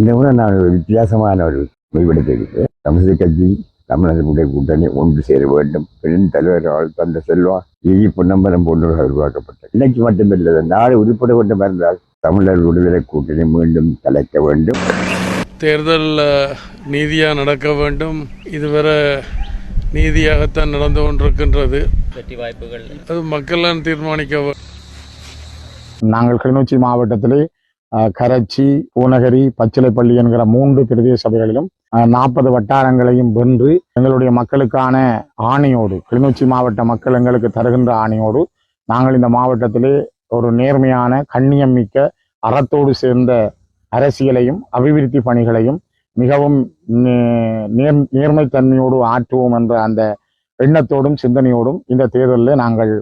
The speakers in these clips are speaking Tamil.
இந்த முறை நான் ஒரு வித்தியாசமான ஒரு முடிவெடுத்திருக்கிறேன். தமிழக கட்சி தமிழர்களுடைய கூட்டணி ஒன்று சேர வேண்டும். பெண் தலைவர்கள் தந்த செல்வம் பொன்னம்பலம் போன்றவர்கள் உருவாக்கப்பட்டது. இன்னைக்கு மட்டுமில்லை, நாடு உருப்பட வேண்டும் என்றால் தமிழர் விடுதலை கூட்டணி மீண்டும் தலைக்க வேண்டும். தேர்தல் நீதியாக நடக்க வேண்டும். இதுவரை நீதியாகத்தான் நடந்து கொண்டிருக்கின்றது. வெற்றி வாய்ப்புகள் அது மக்கள்லாம் தீர்மானிக்க. நாங்கள் கிளிநொச்சி மாவட்டத்திலே கரைச்சி, பூநகரி, பச்சிலைப்பள்ளி என்கிற 3 பிரதேச சபைகளிலும் 40 வட்டாரங்களையும் வென்று எங்களுடைய மக்களுக்கான ஆணையோடு, கிளிநொச்சி மாவட்ட மக்கள் எங்களுக்கு தருகின்ற ஆணையோடு நாங்கள் இந்த மாவட்டத்திலே ஒரு நேர்மையான, கண்ணியம் மிக்க, அறத்தோடு சேர்ந்த அரசியலையும் அபிவிருத்தி பணிகளையும் மிகவும் நேர்மைத்தன்மையோடு ஆற்றுவோம் என்ற அந்த எண்ணத்தோடும் சிந்தனையோடும் இந்த தேர்தலில் நாங்கள்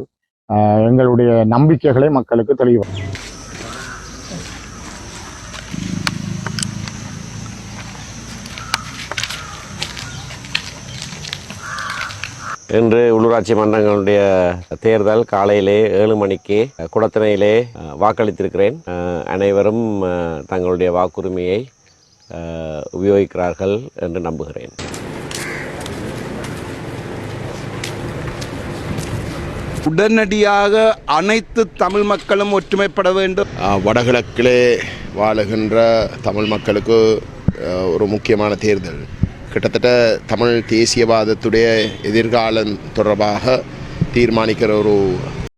எங்களுடைய நம்பிக்கைகளை மக்களுக்கு தெளிவு. இன்று உள்ளூராட்சி மன்றங்களுடைய தேர்தல் காலையிலே 7 மணிக்கு குடத்திணையிலே வாக்களித்திருக்கிறேன். அனைவரும் தங்களுடைய வாக்குரிமையை உபயோகிக்கிறார்கள் என்று நம்புகிறேன். உடனடியாக அனைத்து தமிழ் மக்களும் ஒற்றுமைப்பட வேண்டும். வடகிழக்கிலே வாழுகின்ற தமிழ் மக்களுக்கு ஒரு முக்கியமான தேர்தல். கிட்டத்தட்ட தமிழ் தேசியவாதத்துடைய எதிர்காலம் தொடர்பாக தீர்மானிக்கிற ஒரு